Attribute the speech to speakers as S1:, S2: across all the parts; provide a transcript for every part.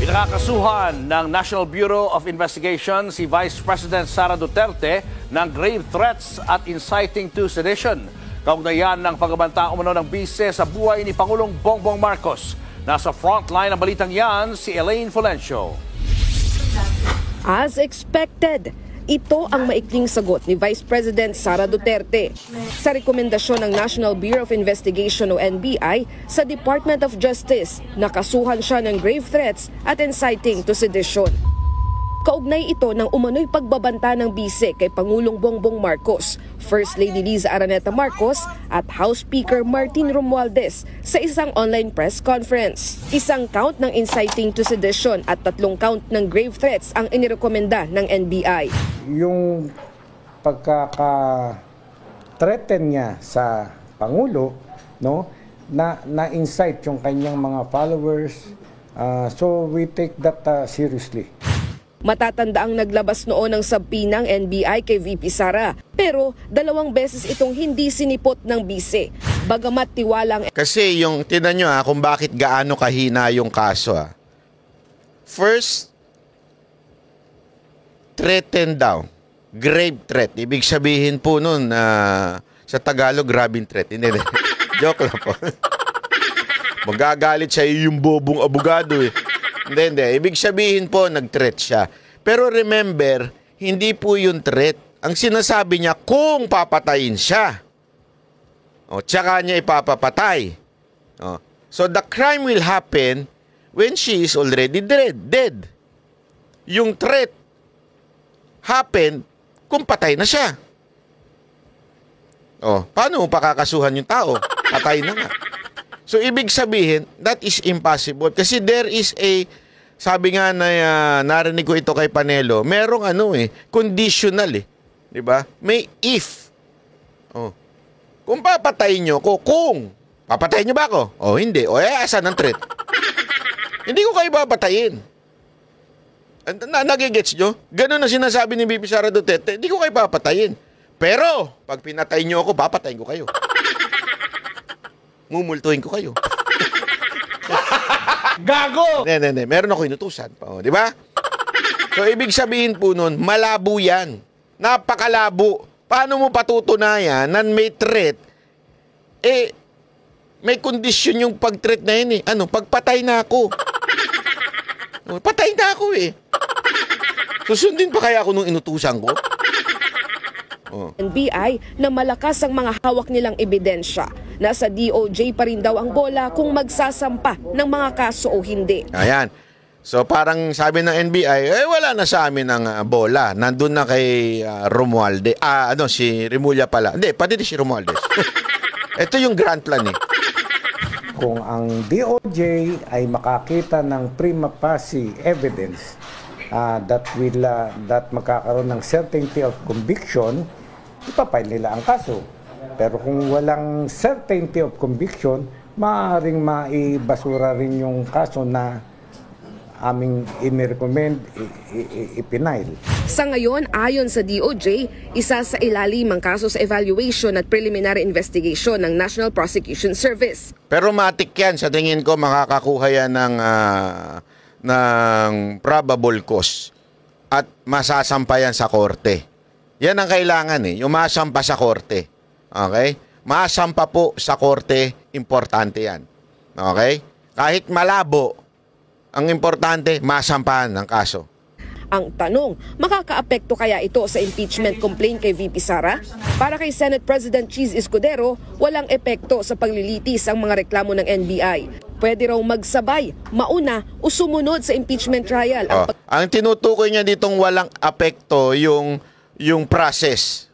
S1: Pinakakasuhan ng National Bureau of Investigation si Vice President Sara Duterte ng grave threats at inciting to sedition. Kaugnayan ng pagbabanta umano ng bise sa buhay ni Pangulong Bongbong Marcos. Nasa frontline ng balitang yan si Elaine Fulencio.
S2: As expected, ito ang maikling sagot ni Vice President Sara Duterte sa rekomendasyon ng National Bureau of Investigation o NBI sa Department of Justice na kasuhan siya ng grave threats at inciting to sedition. Kaugnay ito ng umano'y pagbabanta ng bise kay Pangulong Bongbong Marcos, First Lady Liza Araneta Marcos at House Speaker Martin Romualdez sa isang online press conference. Isang count ng inciting to sedition at 3 count ng grave threats ang inirekomenda ng NBI.
S3: Yung pagkaka-threaten niya sa Pangulo, no, na-incite yung kanyang mga followers, so we take that seriously.
S2: Matatanda ang naglabas noon ng subpoena ng NBI kay VP Sara. Pero 2 beses itong hindi sinipot ng bise. Bagamat tiwalang...
S4: Kasi yung, tinan nyo kung bakit gaano kahina yung kaso. First, threaten daw. Grave threat. Ibig sabihin po nun, sa Tagalog, grabing threat. Hindi. Joke lang po. Magagalit siya yung bobong abogado eh. Hindi. Ibig sabihin po, nag-threat siya. Pero remember, hindi po yung threat. Ang sinasabi niya, kung papatayin siya. Tsaka niya ipapapatay. So the crime will happen when she is already dead. Yung threat happen kung patay na siya. Paano mo pakakasuhan yung tao? Patay na nga. So, ibig sabihin, that is impossible. Kasi there is a, sabi nga na narinig ko ito kay Panelo, merong conditional Diba? May if. Kung papatayin nyo ko, kung papatayin nyo ba ako? Hindi. Asan ang threat? Hindi ko kayo papatayin. Nagigets nyo? Ganun na sinasabi ni VP Sara Duterte, hindi ko kayo papatayin. Pero, pag pinatayin nyo ako, papatayin ko kayo. Mumultuhin ko kayo.
S1: Gago!
S4: Hindi. Meron ako inutusan. Di ba? So, ibig sabihin po nun, malabo yan. Napakalabo. Paano mo patutunayan na may threat? May kondisyon yung pag-threat na yun pagpatay na ako. Patay na ako Susundin pa kaya ako nung inutusan ko?
S2: NBI na malakas ang mga hawak nilang ebidensya. Nasa DOJ pa rin daw ang bola kung magsasampa ng mga kaso o hindi.
S4: Ayan. So parang sabi ng NBI, wala na sa amin ang bola. Nandun na kay Romualdez. Si Remulla pala. Hindi, pati si Romualdez. Ito yung grand plan
S3: Kung ang DOJ ay makakita ng prima facie evidence that magkakaroon ng certainty of conviction, ipapile nila ang kaso. Pero kung walang certainty of conviction, maaaring maibasura rin yung kaso na aming inirecommend, ipinail.
S2: Sa ngayon, ayon sa DOJ, isa sa ilalim ang kaso sa evaluation at preliminary investigation ng National Prosecution Service.
S4: Pero matik yan. Sa tingin ko, makakakuha yan ng probable cause at masasampa yan sa korte. Yan ang kailangan yung masampa sa korte. Okay? Masampa po sa korte, importante yan. Okay? Kahit malabo, ang importante, masampahan ng kaso.
S2: Ang tanong, makakaapekto kaya ito sa impeachment complaint kay VP Sara? Para kay Senate President Cheese Escudero, walang epekto sa paglilitis ang mga reklamo ng NBI. Pwede raw magsabay, mauna o sumunod sa impeachment trial.
S4: Ang tinutukoy niya ditong walang apekto yung process.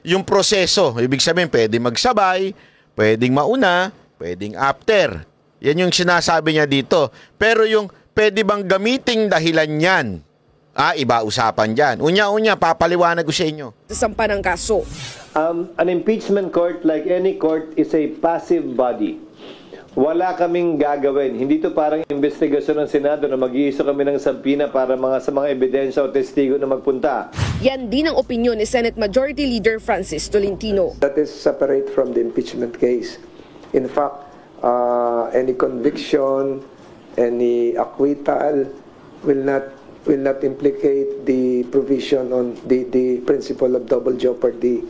S4: Yung proseso, ibig sabihin pwede magsabay, pwedeng mauna, pwedeng after. Yan yung sinasabi niya dito. Pero yung pwede bang gamiting dahilan yan? Iba usapan dyan. Unya-unya, papaliwanag ko sa inyo.
S2: Sampa ng kaso.
S5: An impeachment court, like any court, is a passive body. Wala kaming gagawin. Hindi to parang investigasyon ng Senado na mag-iiso kami ng subpoena para sa mga ebidensya o testigo na magpunta.
S2: Yan din ang opinyon ni Senate Majority Leader Francis Tolentino.
S6: That is separate from the impeachment case. In fact, any conviction any acquittal will not implicate the provision on the principle of double jeopardy.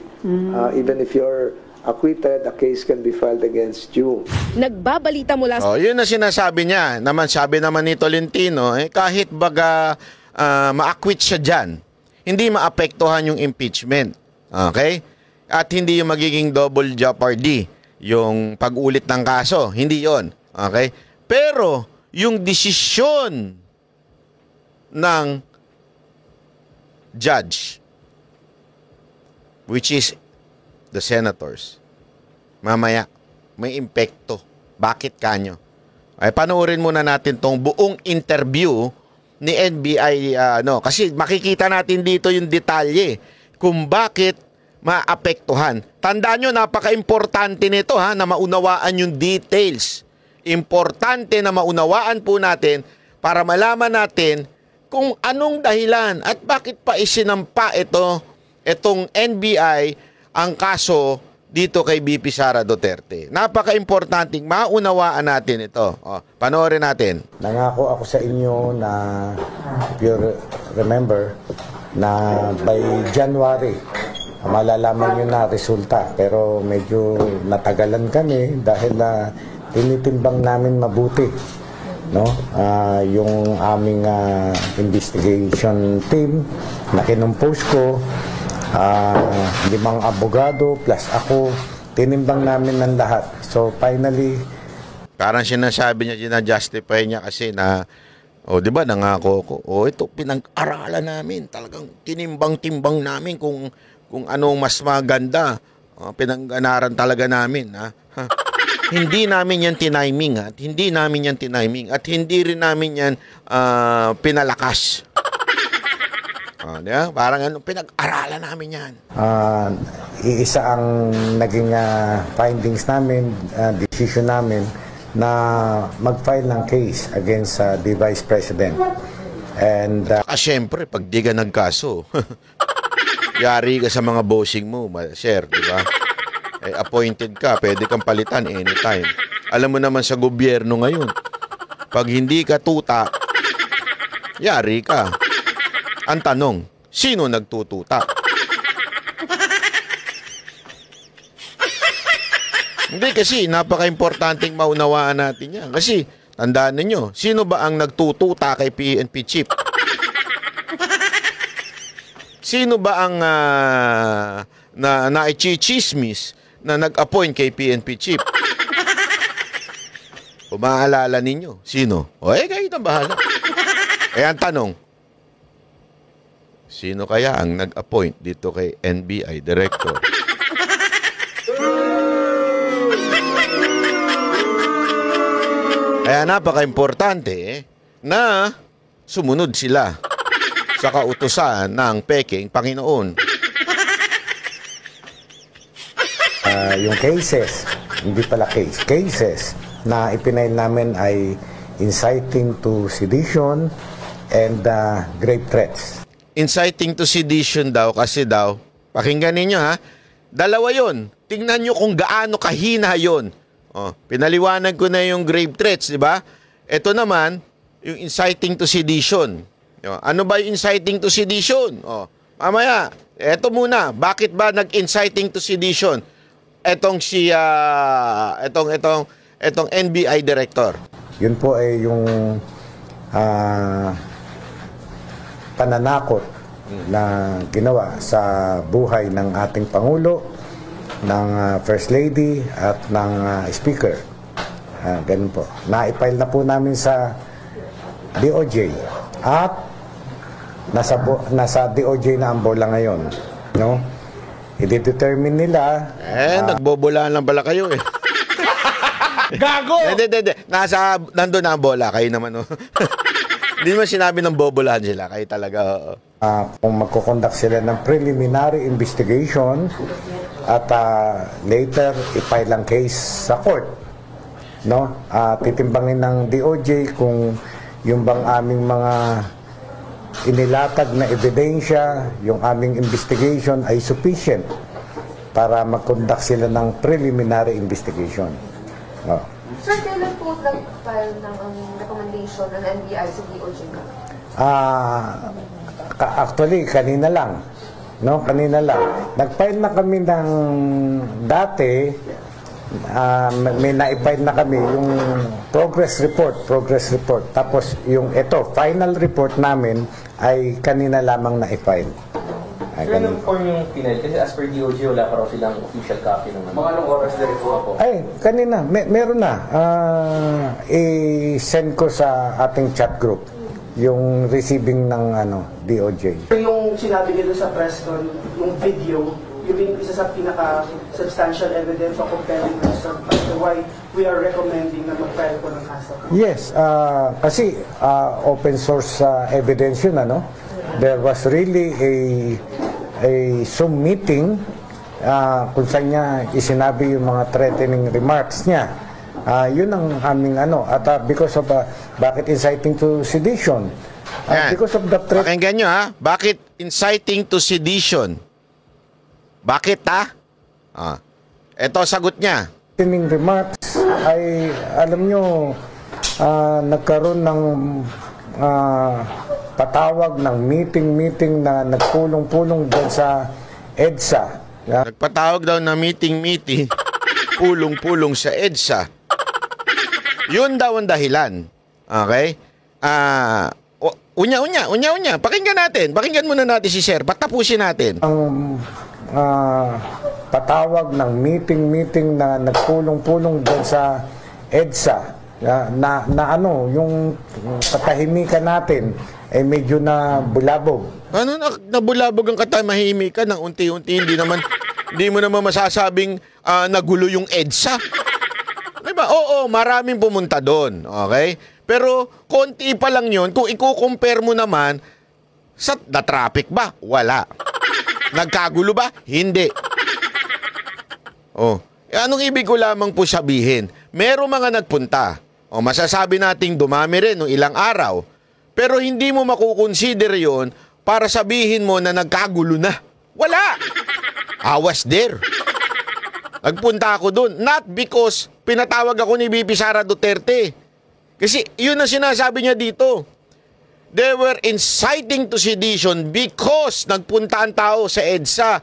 S6: Even if you're acquitted, a case can be filed against you.
S2: Nagbabalita mula sa
S4: Yun na sinasabi niya. Sabi naman ni Tolentino, kahit baga ma-acquit siya dyan, hindi maapektuhan yung impeachment. Okay? At hindi yung magiging double jeopardy, yung pag-ulit ng kaso. Hindi yon. Okay? Pero, yung desisyon ng judge, which is the senators, mamaya, may impekto. Bakit kanyo? Ay, panoorin muna natin tong buong interview ni NBI, kasi makikita natin dito yung detalye kung bakit maapektuhan. Tandaan nyo, napaka-importante nito na maunawaan yung details. Importante na maunawaan po natin para malaman natin kung anong dahilan at bakit pa isinampa itong NBI ang kaso dito kay BP Sara Duterte. Napaka-importanting maunawaan natin ito. Panoorin natin.
S3: Nangako ako sa inyo na, if you remember, na by January, malalaman nyo na resulta. Pero medyo natagalan kami dahil tinitimbang namin mabuti, no? Yung aming investigation team na kinumpose ko, 5 abogado plus ako, tinimbang namin ng lahat. So finally,
S4: parang sinasabi niya, ginajustify niya kasi na, di ba, nangako ko. Ito, pinag-aralan namin. Talagang tinimbang-timbang namin kung anong mas maganda. Pinag-anaran talaga namin. Hindi namin yan tiniming. At hindi namin yan tiniming. At hindi rin namin yan pinalakas. Diba? Parang pinag-aralan namin yan.
S3: Iisa ang naging findings namin, decision namin, na mag-file ng case against the Vice President. And
S4: Siyempre, pag di ka nagkaso, yari ka sa mga bossing mo, sir, di ba? Appointed ka, pwede kang palitan anytime. Alam mo naman sa gobyerno ngayon, pag hindi ka tuta, yari ka. Ang tanong, sino nagtututa? Hindi, kasi napaka-importanting maunawaan natin yan. Kasi, tandaan ninyo, sino ba ang nagtututa kay PNP Chief? Sino ba ang na-chichismis na nag-appoint kay PNP Chief? O maaalala ninyo, sino? Kayo na bahala. Ang tanong, sino kaya ang nag-appoint dito kay NBI Director? Kaya napaka-importante na sumunod sila sa kautusan ng peking Panginoon.
S3: yung cases, hindi pala cases na ipinail namin ay inciting to sedition and grave threats.
S4: Inciting to sedition daw kasi daw, pakinggan ninyo dalawa yon. Tingnan nyo kung gaano kahina yon. Pinaliwanag ko na yung grave threats, di ba? Ito naman, yung inciting to sedition. Ano ba yung inciting to sedition? Mamaya, eto muna, bakit ba nag-inciting to sedition? Etong NBI director.
S3: Yun po ay yung pananakot na ginawa sa buhay ng ating Pangulo, ng First Lady at ng Speaker. Ganun po. Na-file na po namin sa DOJ at nasa DOJ na ang bola ngayon. No? I-determine nila.
S4: Nagbobolaan lang pala kayo eh.
S1: Gago!
S4: Hindi. Nandun na ang bola. Kayo naman. Hindi mo sinabi ng bobolaan sila. Kayo talaga.
S3: Kung magkukonduct sila ng preliminary investigation at later i-file ang case sa court, no? Titimbangin ng DOJ kung yung bang aming mga inilatag na ebidensya, yung aming investigation ay sufficient para mag-conduct sila ng preliminary investigation.
S7: Sir, kailan po nag-file ng recommendation ng NBI sa DOJ?
S3: Actually, kanina lang. No, kanina lang. Nag-file na kami ng dati, may na-file na kami yung progress report. Tapos yung final report namin ay kanina lamang na-file.
S8: Sir, anong form yung final? Kasi as per DOJ, wala pa raw silang official copy ng mga anong oras na rin po?
S3: Ay, kanina, meron na. I-send ko sa ating chat group yung receiving ng DOJ.
S9: Yung sinabi nila sa press con, yung video, yung isa sa pinaka-substantial evidence o compelling reason as to why we are recommending na mag-file po ng kaso.
S3: Yes, kasi open source evidence yun, There was really a Zoom meeting kung saan niya isinabi yung mga threatening remarks niya. Yun ang aming at because of bakit inciting to sedition? Because of the threat.
S4: Pakinggan nyo bakit inciting to sedition? Bakit Ito sagot niya.
S3: Threatening remarks ay alam nyo nagkaroon ng patawag ng meeting na nagpulong-pulong dyan sa EDSA.
S4: Nagpatawag daw na meeting, pulong-pulong sa EDSA. Yun daw ang dahilan. Okay? Unya. Pakinggan natin. Pakinggan muna natin si Sir. Patapusin natin.
S3: Ang patawag ng meeting na nagpulong-pulong dyan sa EDSA na yung katahimikan natin ay medyo na bulabog.
S4: Ano nabulabog ang katahimikan ng unti-unti? Hindi mo naman masasabing nagulo yung EDSA. Diba? Oo, maraming pumunta doon. Okay? Pero konti pa lang yun. Kung i-compare mo naman, sa na-traffic ba? Wala. Nagkagulo ba? Hindi. Anong ibig ko lamang po sabihin? Merong mga nagpunta. Masasabi nating dumami rin ng ilang araw. Pero hindi mo makukonsider yon para sabihin mo na nagkagulo na. Wala! I was there. Nagpunta ako doon. Not because pinatawag ako ni VP Sara Duterte. Kasi yun ang sinasabi niya dito. They were inciting to sedition because nagpunta ang tao sa EDSA.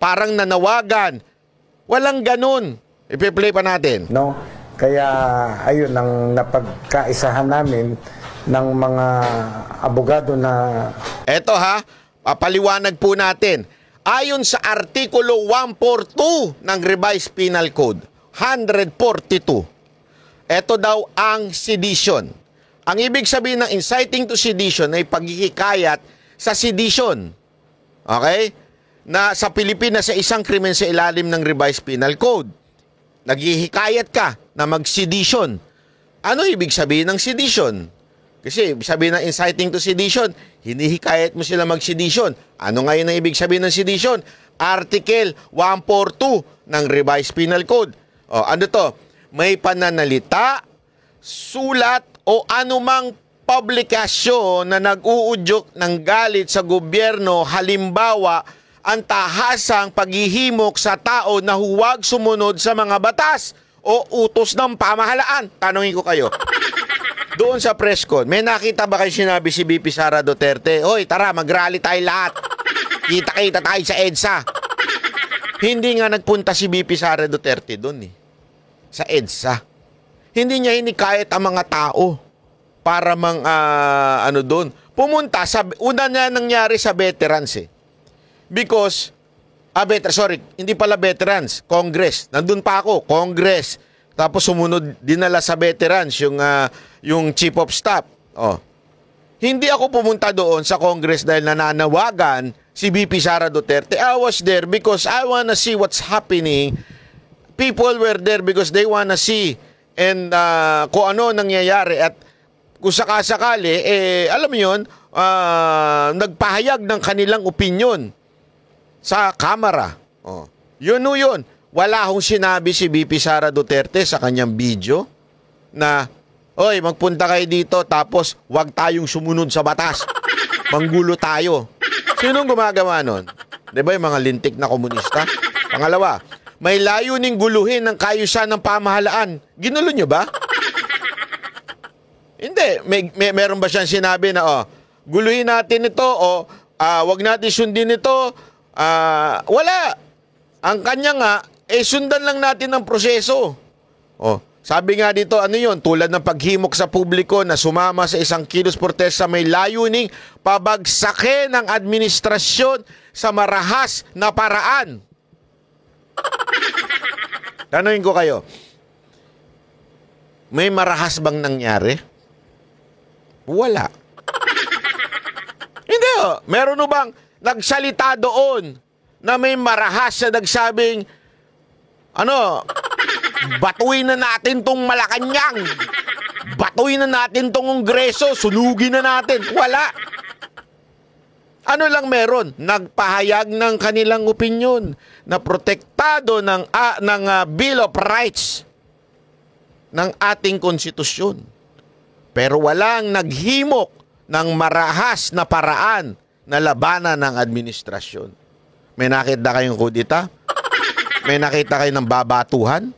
S4: Parang nanawagan. Walang ganun. Ipi-play pa natin.
S3: No? Kaya ayun ang napagkaisahan namin ng mga abogado na...
S4: Eto papaliwanag po natin. Ayon sa Artikulo 142 ng Revised Penal Code, 142, ito daw ang sedition. Ang ibig sabihin ng inciting to sedition ay paghihikayat sa sedition. Okay? Na sa Pilipinas sa isang krimen sa ilalim ng Revised Penal Code. Naghihikayat ka na mag-sedition. Ano ibig sabihin ng sedition? Kasi sabihin ng inciting to sedition, hinihikayat mo sila mag-sedition. Ano ngayon ang ibig sabihin ng sedition? Article 142 ng Revised Penal Code. Ano to? May pananalita, sulat o anumang publikasyon na nag-uudyok ng galit sa gobyerno, halimbawa, ang tahasang paghihimok sa tao na huwag sumunod sa mga batas o utos ng pamahalaan. Tanungin ko kayo. Doon sa press con, may nakita ba kayo sinabi si VP Sara Duterte? Hoy, tara, mag-rally tayo lahat. Kita-kita tayo sa EDSA. Hindi nga nagpunta si VP Sara Duterte doon sa EDSA. Hindi niya hinikayat ang mga tao para doon. Pumunta, una niya nangyari sa veterans Because, hindi pala veterans, Congress. Nandun pa ako, Congress. Tapos sumunod, dinala sa veterans yung Chief of Staff. Hindi ako pumunta doon sa Congress dahil nananawagan si VP Sara Duterte. I was there because I wanna see what's happening. People were there because they wanna see and kung ano nangyayari. At kung sakasakali, alam mo yun, nagpahayag ng kanilang opinion sa kamera. Yun. Wala akong sinabi si VP Sara Duterte sa kanyang video na, oy, magpunta kayo dito tapos wag tayong sumunod sa batas. Manggulo tayo. Sinong gumagawa nun? Di ba yung mga lintik na komunista? Pangalawa, may layuning guluhin ng kaayusan ng pamahalaan. Ginulo nyo ba? Hindi. Meron ba siyang sinabi na, guluhin natin ito, wag natin sundin ito? Wala. Ang kanya nga, sundan lang natin ang proseso. Sabi nga dito, ano yun? Tulad ng paghimok sa publiko na sumama sa isang kilos protesta may layuning pabagsakin ng administrasyon sa marahas na paraan. Tanungin ko kayo, may marahas bang nangyari? Wala. Hindi meron bang nagsalita doon na may marahas na nagsabing, batuin na natin tong Malacanang. Batuin na natin tong Kongreso. Sunugin na natin. Wala. Ano lang meron? Nagpahayag ng kanilang opinyon na protektado ng Bill of Rights ng ating konstitusyon. Pero walang naghimok ng marahas na paraan na labanan ng administrasyon. May nakita kayong kudita? May nakita kayo ng babatuhan?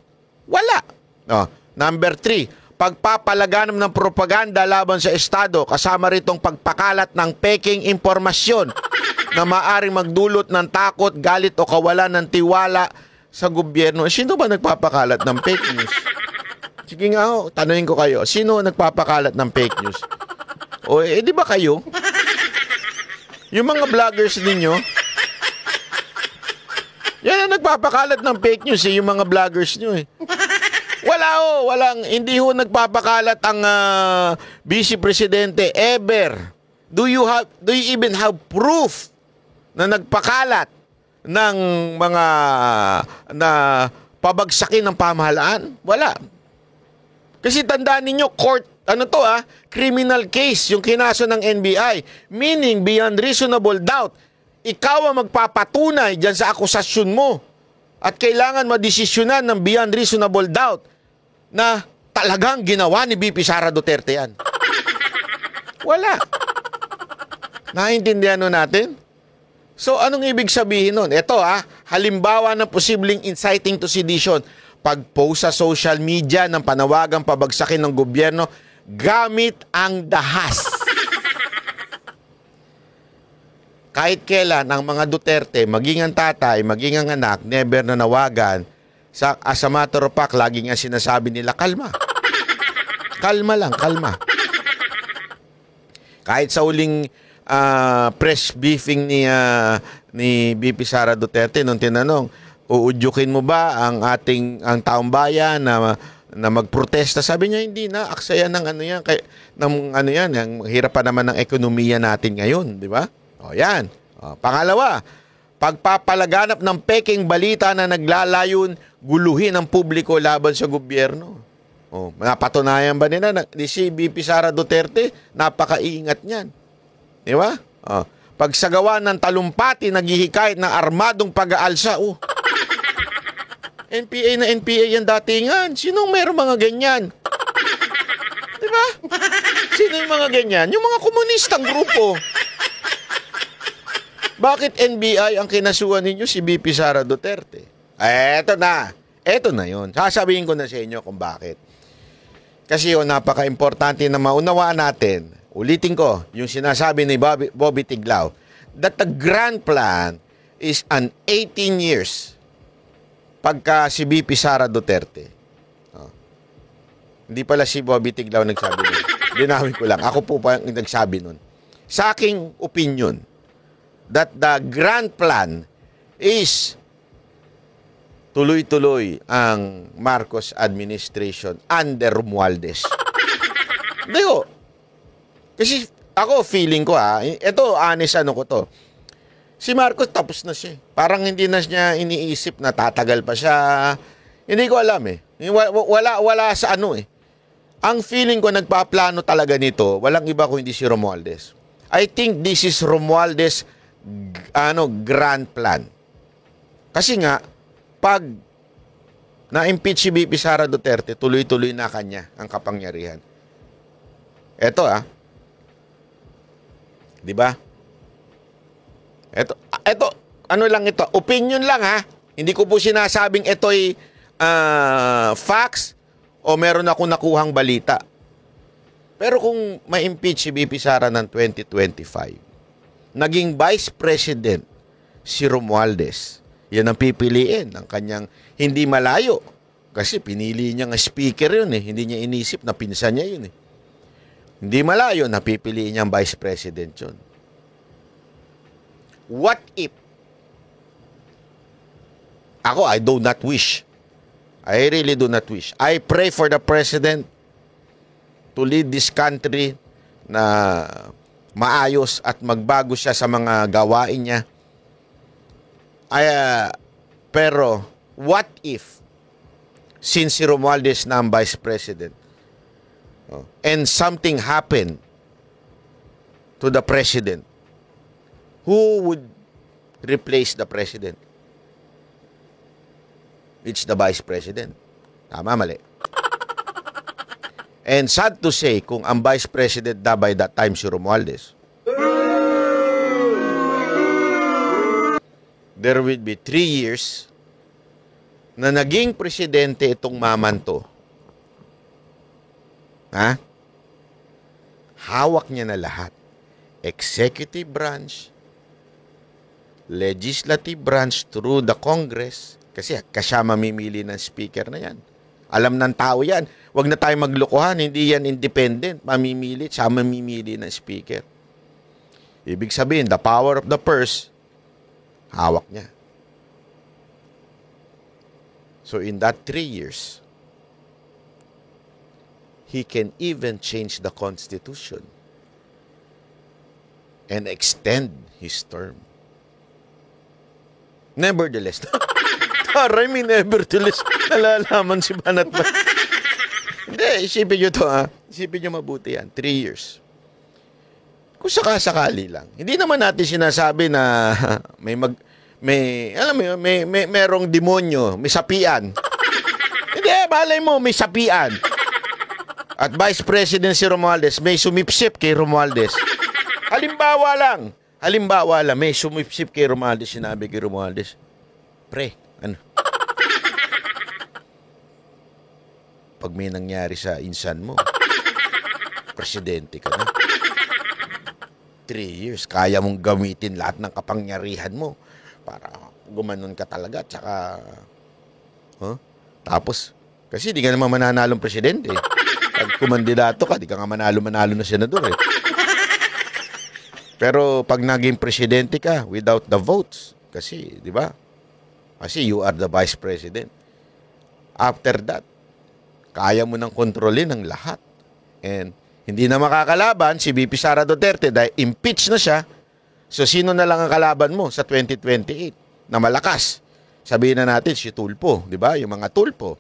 S4: Wala. Number 3, pagpapalaganap ng propaganda laban sa Estado, kasama ritong pagpakalat ng peking impormasyon na maaaring magdulot ng takot, galit o kawalan ng tiwala sa gobyerno. Sino ba nagpapakalat ng fake news? Sige nga tanungin ko kayo, sino nagpapakalat ng fake news? Di ba kayo? Yung mga vloggers ninyo, yan ang nagpapakalat ng fake news, yung mga vloggers nyo hindi nagpapakalat ang Vice Presidente ever. Do you even have proof na nagpakalat ng mga na pabagsakin ng pamahalaan? Wala. Kasi tandaan ninyo, court, criminal case yung kinaso ng NBI. Meaning, beyond reasonable doubt, ikaw ang magpapatunay dyan sa akusasyon mo. At kailangan madesisyonan ng beyond reasonable doubt na talagang ginawa ni BP Sara Duterte yan. Wala. Naintindihan natin? So, anong ibig sabihin nun? Ito halimbawa ng posibleng inciting to sedition. Pag-post sa social media ng panawagang pabagsakin ng gobyerno gamit ang dahas. Kahit kailan ang mga Duterte, maging ang tatay, maging ang anak, never nanawagan. As a matter of fact, lagi nga sinasabi nila, kalma. Kalma lang, kalma. Kahit sa uling press briefing ni BP Sara Duterte, nung tinanong, uudyukin mo ba ang taong bayan na magprotesta? Sabi niya, hindi na. Aksaya ng ang hirap pa naman ng ekonomiya natin ngayon, di ba? Yan. Pangalawa, pagpapalaganap ng peking balita na naglalayon guluhin ang publiko laban sa gobyerno. Napatunayan ba nila na si BP Sara Duterte, napakaingat niyan. Di ba? Pagsagawa ng talumpati, naghihikayat ng armadong pag-aalsa. NPA na NPA yan datingan. Sinong meron mga ganyan? Di ba? Sino yung mga ganyan? Yung mga komunistang grupo. Bakit NBI ang kinasuhan ninyo si BP Sara Duterte? Eto na. Eto na yun. Sasabihin ko na sa inyo kung bakit. Kasi napaka-importante na maunawaan natin. Ulitin ko, yung sinasabi ni Bobby Tiglao, that the grand plan is an 18 years pagka si BP Sara Duterte. Hindi pala si Bobby Tiglao nagsabi nun. Dinawin ko lang. Ako po pa yung nagsabi nun. Sa aking opinion, that the grand plan is tuloy-tuloy ang Marcos administration under Romualdez. Hindi ko. Kasi ako, feeling ko ito, honest ko to. Si Marcos tapos na siya. Parang hindi na niya iniisip na tatagal pa siya. Hindi ko alam Wala sa Ang feeling ko nagpaplano talaga nito, walang iba kundi si Romualdez. I think this is Romualdez grand plan. Kasi nga, pag na-impeach si BP Sara Duterte, tuloy-tuloy na kanya ang kapangyarihan. Eto di ba? Eto, ano lang ito, opinion lang Hindi ko po sinasabing ito'y facts o meron ako nakuhang balita. Pero kung ma-impeach si BP Sara ng 2025, naging Vice President si Romualdez, yan ang pipiliin ng kanyang hindi malayo. Kasi pinili niya nga speaker yun eh. Hindi niya inisip na pinsan niya yun eh. Hindi malayo na pipiliin niyang Vice President yun. What if? Ako, I do not wish. I really do not wish. I pray for the President to lead this country na maayos at magbago siya sa mga gawain niya. Pero, what if, since si Romualdez na ang Vice President, and something happened to the President, who would replace the President? It's the Vice President. Tama, mali. And sad to say, kung ang Vice President na by that time si Romualdez, there will be 3 years na naging presidente itong mamanto. Ha? Hawak niya na lahat. Executive branch, legislative branch through the Congress, kasi siya mamimili ng speaker na yan. Alam ng tao yan. Huwag na tayo maglokohan. Hindi yan independent. Mamimili. Siya mamimili ng speaker. Ibig sabihin, the power of the purse, hawak niya. So in that 3 years, he can even change the Constitution and extend his term. Nevertheless, taray, may nevertheless, nalalaman si Banat ba? Hindi, isipin nyo to ha. Isipin nyo mabuti yan. 3 years. Kung sakasakali lang. Hindi naman natin sinasabi na merong demonyo, may sapian. Hindi, malay mo, may sapian. At Vice President si Romualdez, may sumipsip kay Romualdez. Halimbawa lang, may sumipsip kay Romualdez, sinabi kay Romualdez, pre, ano? Pag may nangyari sa insan mo, presidente ka na. 3 years, kaya mong gamitin lahat ng kapangyarihan mo para gumanon ka talaga. Tsaka, tapos, kasi di ka naman mananalong presidente. Pag kumandidato ka, di ka nga manalo na senador eh. Pero pag naging presidente ka without the votes, kasi, di ba? Kasi you are the vice president. After that, kaya mo nang kontrolin ang lahat. And hindi na makakalaban si BP Sara Duterte dahil impeach na siya. So sino na lang ang kalaban mo sa 2028 na malakas? Sabihin na natin si Tulfo, di ba? Yung mga Tulfo.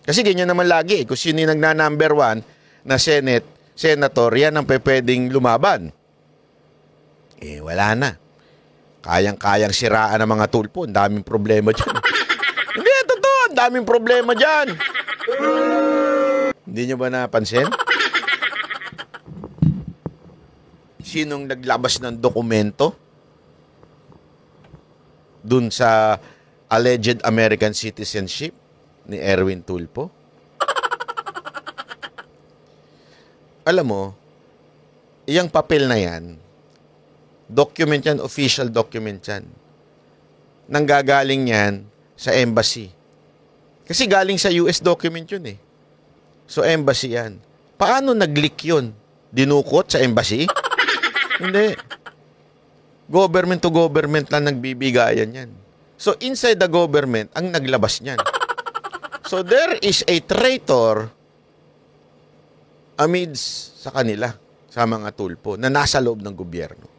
S4: Kasi ganyan naman lagi. Kung sino yung nagna-number 1 na senator, yan ang pwedeng lumaban. Eh, wala na. Kayang-kayang siraan ng mga Tulfo. Ang daming problema dyan. Hindi, totoo. Ang daming problema dyan. Hindi nyo ba napansin? Sinong naglabas ng dokumento dun sa alleged American citizenship ni Erwin Tulfo? Alam mo, iyang papel na yan, document yan, official document yan. Nanggagaling yan sa embassy. Kasi galing sa US document yun eh. So embassy yan. Paano nag-leak yun? Dinukot sa embassy? Hindi. Government to government lang nagbibigayan yan. So inside the government, ang naglabas niyan. So there is a traitor amidst sa kanila, sa mga Tulfo, na nasa loob ng gobyerno.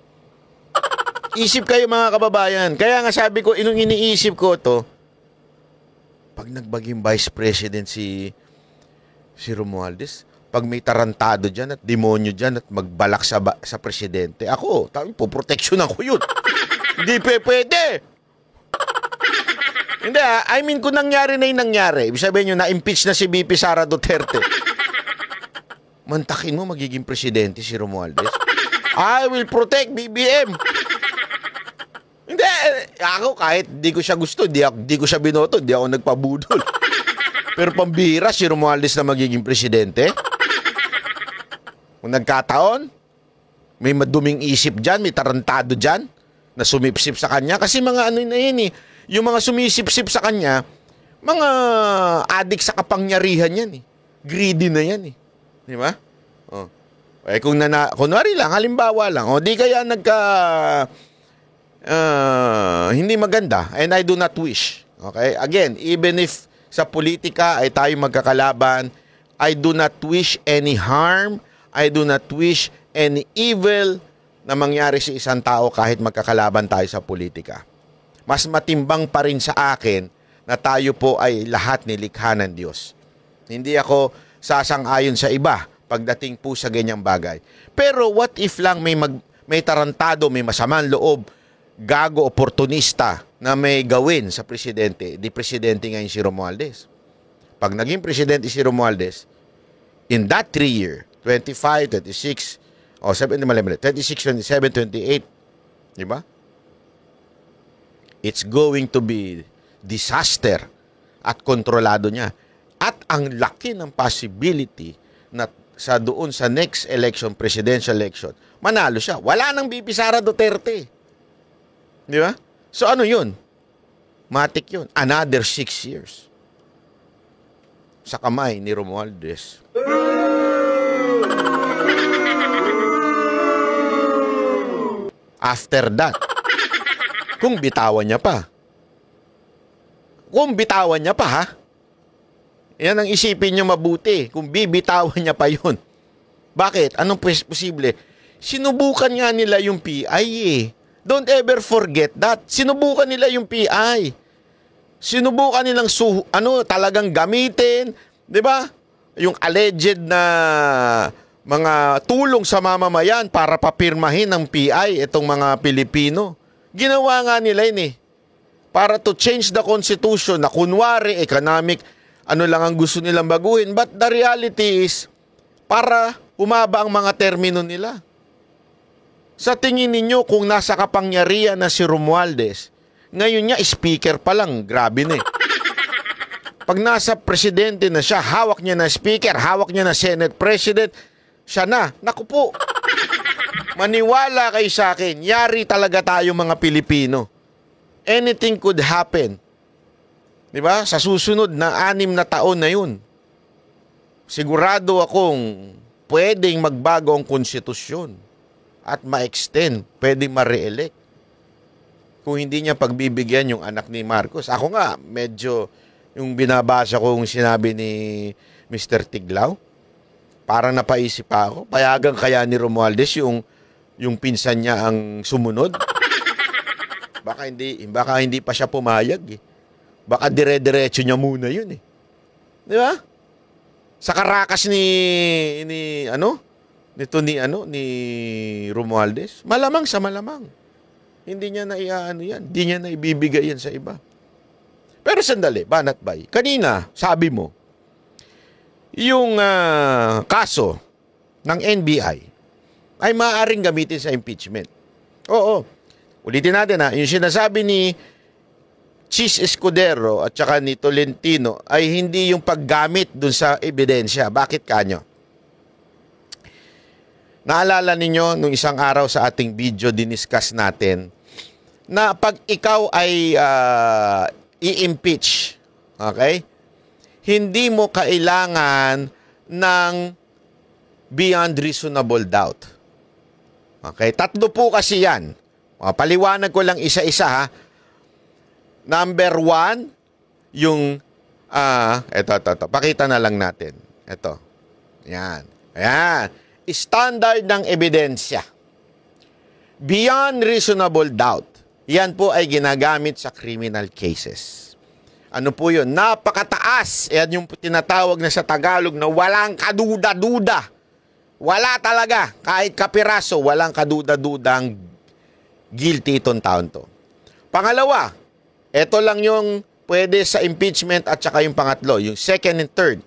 S4: Isip kayo mga kababayan. Kaya nga sabi ko, inong iniisip ko to, pag nagbaging vice president si Romualdez, pag may tarantado dyan at demonyo dyan at magbalak sa presidente, ako, poproteksyonan ko yun. Hindi pwede. Hindi I mean, kung nangyari na yung nangyari, ibig sabihin nyo, na-impeach na si BP Sara Duterte, mantakin mo magiging presidente si Romualdez. I will protect BBM. Hindi, ako kahit di ko siya gusto, di ko siya binoto, di ako nagpabudol. Pero pambihira si Romualdez na magiging presidente. Kung nagkataon, may maduming isip dyan, may tarantado dyan, na sumipsip sa kanya. Kasi mga ano na yun eh, yung mga sumisipsip sa kanya, mga adik sa kapangyarihan yan eh. Greedy na yan eh. Di ba? Oh. Eh kung kunwari lang, halimbawa lang, di kaya hindi maganda, and I do not wish. Okay? Again, even if sa politika ay tayo magkakalaban, I do not wish any harm, I do not wish any evil na mangyari sa isang tao kahit magkakalaban tayo sa politika. Mas matimbang pa rin sa akin na tayo po ay lahat nilikha ng Diyos. Hindi ako sasang-ayon sa iba pagdating po sa ganyang bagay. Pero what if lang may tarantado, may masamang loob, gago, oportunista na may gawin sa presidente, di presidente ngayon si Romualdez. Pag naging presidente si Romualdez, in that 3 year, 25, 26, 26, 27, 28, di ba? It's going to be disaster at kontrolado niya. At ang laki ng possibility na doon sa next election, presidential election, manalo siya. Wala nang BP Sara Duterte. Di ba? So ano yun? Matik yun. Another 6 years. Sa kamay ni Romualdez. After that, kung bitawan niya pa. Kung bitawan niya pa, ha? Yan ang isipin niyo mabuti. Kung bibitawan niya pa yun. Bakit? Anong posible? Sinubukan nga nila yung PI eh. Don't ever forget that. Sinubukan nila yung PI. Sinubukan nilang talagang gamitin, 'di ba? Yung alleged na mga tulong sa mamamayan para papirmahin ng PI itong mga Pilipino. Ginawa nga nila yun eh. Para to change the constitution na kunwari economic lang ang gusto nilang baguhin, but the reality is para umaba ang mga termino nila. Sa tingin ninyo, kung nasa kapangyarihan na si Romualdez, ngayon niya, speaker pa lang, grabe na eh. Pag nasa presidente na siya, hawak niya na speaker, hawak niya na Senate President, siya na. Naku po, maniwala kayo sa akin, yari talaga tayo mga Pilipino. Anything could happen. Diba? Sa susunod na 6 na taon na yun, sigurado akong pwedeng magbago ang konstitusyon. At ma-extend, pwedeng ma-re-elect. Kung hindi niya pagbibigyan yung anak ni Marcos. Ako nga, medyo yung binabasa ko yung sinabi ni Mr. Tiglao, parang napaisip pa ako, payagan kaya ni Romualdez yung pinsan niya ang sumunod? Baka hindi pa siya pumayag eh. Baka dire-diretso niya muna yun eh. Di ba? Sa karakas ni Romualdez, malamang sa malamang. Hindi niya na yan. Hindi niya na ibibigay yan sa iba. Pero sandali, Banat Bay, kanina, sabi mo, yung kaso ng NBI ay maaaring gamitin sa impeachment. Oo. Ulitin natin yung sinasabi ni Chis Escudero at saka ni Tolentino ay hindi yung paggamit dun sa ebidensya. Bakit kanyo? Naalala ninyo nung isang araw sa ating video diniscuss natin na pag ikaw ay i-impeach, okay? Hindi mo kailangan ng beyond reasonable doubt. Okay? 3 po kasi yan. Paliwanag ko lang isa-isa ha. Number 1, yung ito. Pakita na lang natin. Ito. Yan. Ayan. Standard ng ebidensya. Beyond reasonable doubt. Yan po ay ginagamit sa criminal cases. Ano po yun? Napakataas. Yan yung tinatawag na sa Tagalog na walang kaduda-duda. Wala talaga. Kahit kapiraso, walang kaduda-dudang guilty itong taon to. Pangalawa, ito lang yung pwede sa impeachment at saka yung pangatlo, yung second and third.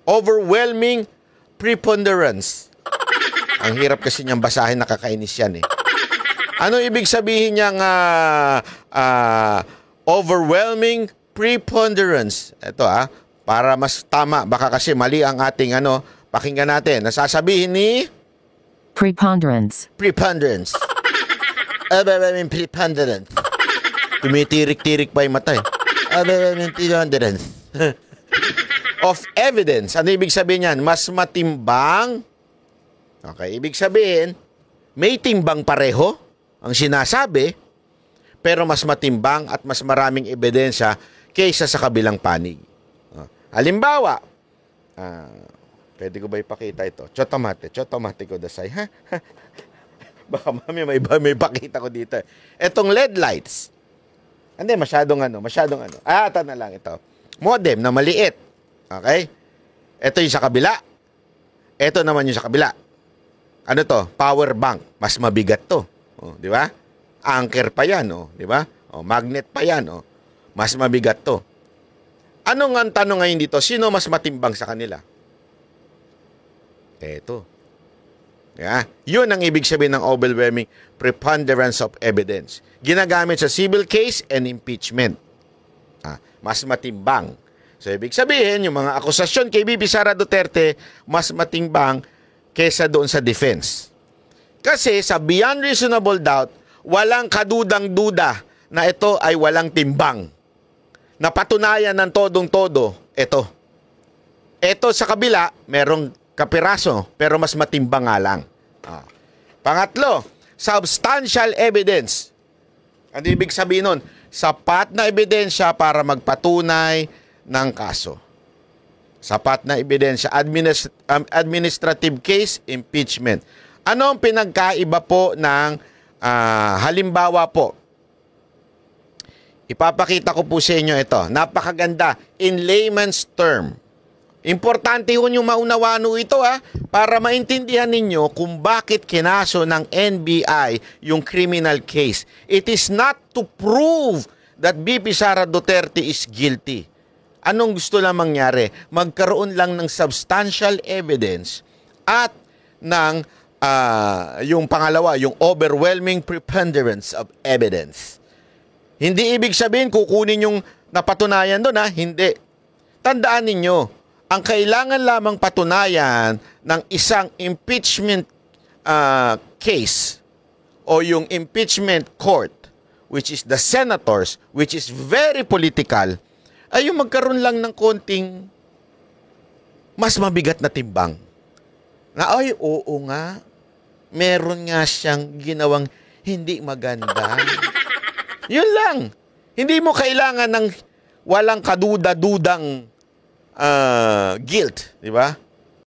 S4: Overwhelming preponderance. Ang hirap kasi niyang basahin, nakakainis yan eh. Ano ibig sabihin niyang overwhelming preponderance? Ito para mas tama, baka kasi mali ang ating pakinggan natin. Nasasabihin ni
S10: preponderance.
S4: Preponderance. Overwhelming preponderance. Tumitirik-tirik pa yung mata eh. Overwhelming preponderance. Of evidence. Ano ibig sabihin yan? Mas matimbang. Okay, ibig sabihin, may timbang pareho ang sinasabi, pero mas matimbang at mas maraming ebidensya kaysa sa kabilang panig. Halimbawa, pwede ko ba ipakita ito? Chotomate ko dasay. Ha? Baka mami may pakita ko dito. Etong LED lights. Hindi, masyadong ito na lang ito. Modem na maliit. Okay? Ito yung sa kabila. Ito naman yung sa kabila. Ano to? Power bank. Mas mabigat to. Di ba? Anchor pa yan. Di ba? Magnet pa yan. Mas mabigat to. Ano nga ang tanong ngayon dito? Sino mas matimbang sa kanila? Ito. Yeah. Yun ang ibig sabihin ng overwhelming preponderance of evidence. Ginagamit sa civil case and impeachment. Mas matimbang. So, ibig sabihin, yung mga akusasyon kay VP Sara Duterte, mas matimbang kesa doon sa defense. Kasi sa beyond reasonable doubt, walang kadudang-duda na ito ay walang timbang. Napatunayan ng todong-todo, ito. Ito sa kabila, merong kapiraso, pero mas matimbang nga lang. Pangatlo, substantial evidence. Ano ibig sabihin nun? Sapat na ebidensya para magpatunay ng kaso. Sapat na ebidensya. Administrative case, impeachment. Ano ang pinagkaiba po ng halimbawa po? Ipapakita ko po sa inyo ito. Napakaganda. In layman's term. Importante ho yung maunawaan ito para maintindihan ninyo kung bakit kinaso ng NBI yung criminal case. It is not to prove that VP Sara Duterte is guilty. Anong gusto lang mangyari? Magkaroon lang ng substantial evidence at ng yung pangalawa, yung overwhelming preponderance of evidence. Hindi ibig sabihin kukunin yung napatunayan doon Hindi. Tandaan ninyo, ang kailangan lamang patunayan ng isang impeachment case o yung impeachment court, which is the senators, which is very political, ay yung magkaroon lang ng konting mas mabigat na timbang. Na ay, oo nga, meron nga siyang ginawang hindi maganda. Yun lang. Hindi mo kailangan ng walang kaduda-dudang guilt, di ba?